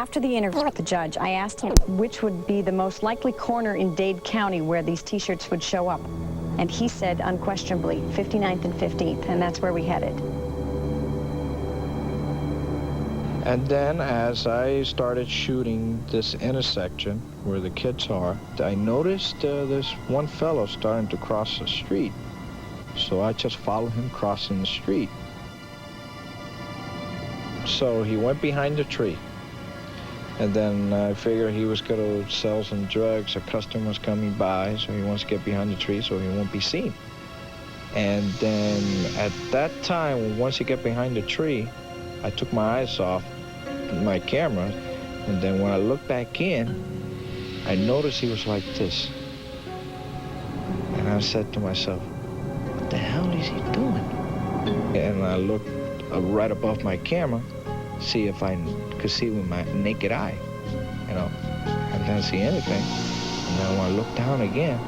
After the interview with the judge, I asked him which would be the most likely corner in Dade County where these T-shirts would show up. And he said, unquestionably, 59th and 15th, and that's where we headed. And then as I started shooting this intersection where the kids are, I noticed this one fellow starting to cross the street. So I just followed him crossing the street. So he went behind the tree. And then I figured he was going to sell some drugs. A customer was coming by, so he wants to get behind the tree so he won't be seen. And then at that time, once he got behind the tree, I took my eyes off my camera, and then when I looked back in, I noticed he was like this. And I said to myself, what the hell is he doing? And I looked right above my camera, see if I could see with my naked eye. You know, I didn't see anything. And then when I looked down again,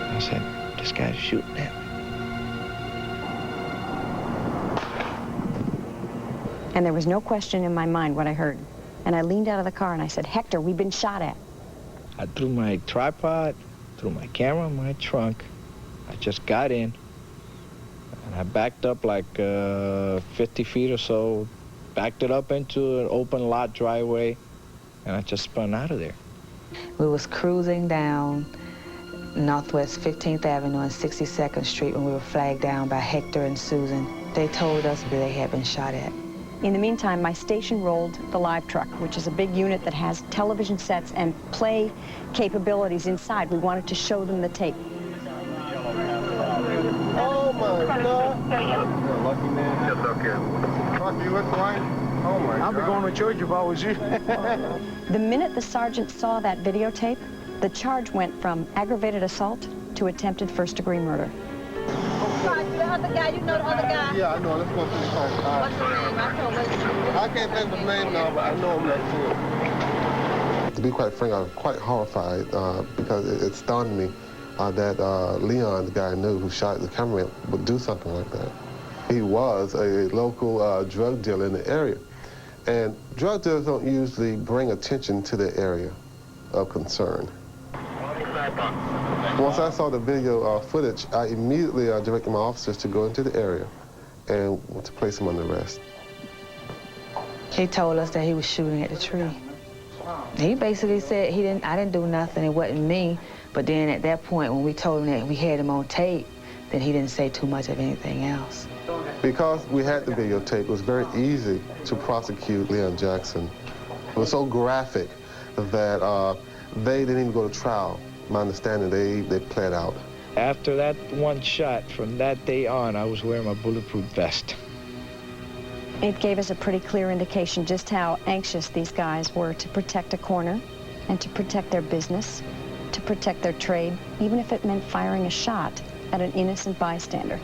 I said, this guy's shooting at me. And there was no question in my mind what I heard. And I leaned out of the car and I said, Hector, we've been shot at. I threw my tripod, threw my camera in my trunk. I just got in, and I backed up like 50 feet or so, backed it up into an open lot driveway, and I just spun out of there. We was cruising down Northwest 15th Avenue and 62nd Street when we were flagged down by Hector and Susan. They told us that they had been shot at. In the meantime, my station rolled the live truck, which is a big unit that has television sets and play capabilities inside. We wanted to show them the tape. Oh my God! You're a lucky man. Yes, okay. Truck, you look like? Oh my God! I'll be going to church if I was you. The minute the sergeant saw that videotape, the charge went from aggravated assault to attempted first-degree murder. The other guy, you know the other guy? Yeah, I know. Let's go to the car. What's the name? I can't think of his name now, but I know him that too. To be quite frank, I was quite horrified because it stunned me that Leon, the guy I knew who shot the cameraman, would do something like that. He was a local drug dealer in the area. And drug dealers don't usually bring attention to the area of concern. Once I saw the video footage, I immediately directed my officers to go into the area and to place him under arrest. He told us that he was shooting at the tree. He basically said I didn't do nothing, it wasn't me. But then at that point, when we told him that we had him on tape, then he didn't say too much of anything else. Because we had the videotape, it was very easy to prosecute Leon Jackson. It was so graphic that they didn't even go to trial. My understanding, they pled out. After that one shot, from that day on, I was wearing my bulletproof vest. It gave us a pretty clear indication just how anxious these guys were to protect a corner and to protect their business, to protect their trade, even if it meant firing a shot at an innocent bystander.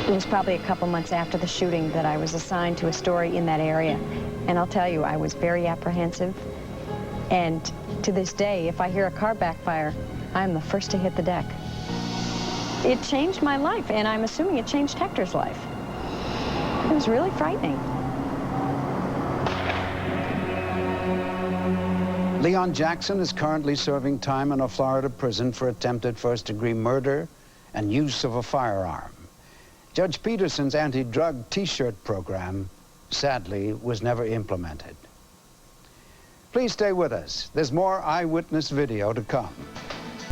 It was probably a couple months after the shooting that I was assigned to a story in that area. And I'll tell you, I was very apprehensive. And to this day, if I hear a car backfire, I'm the first to hit the deck. It changed my life, and I'm assuming it changed Hector's life. It was really frightening. Leon Jackson is currently serving time in a Florida prison for attempted first-degree murder and use of a firearm. Judge Peterson's anti-drug T-shirt program, sadly, was never implemented. Please stay with us. There's more eyewitness video to come.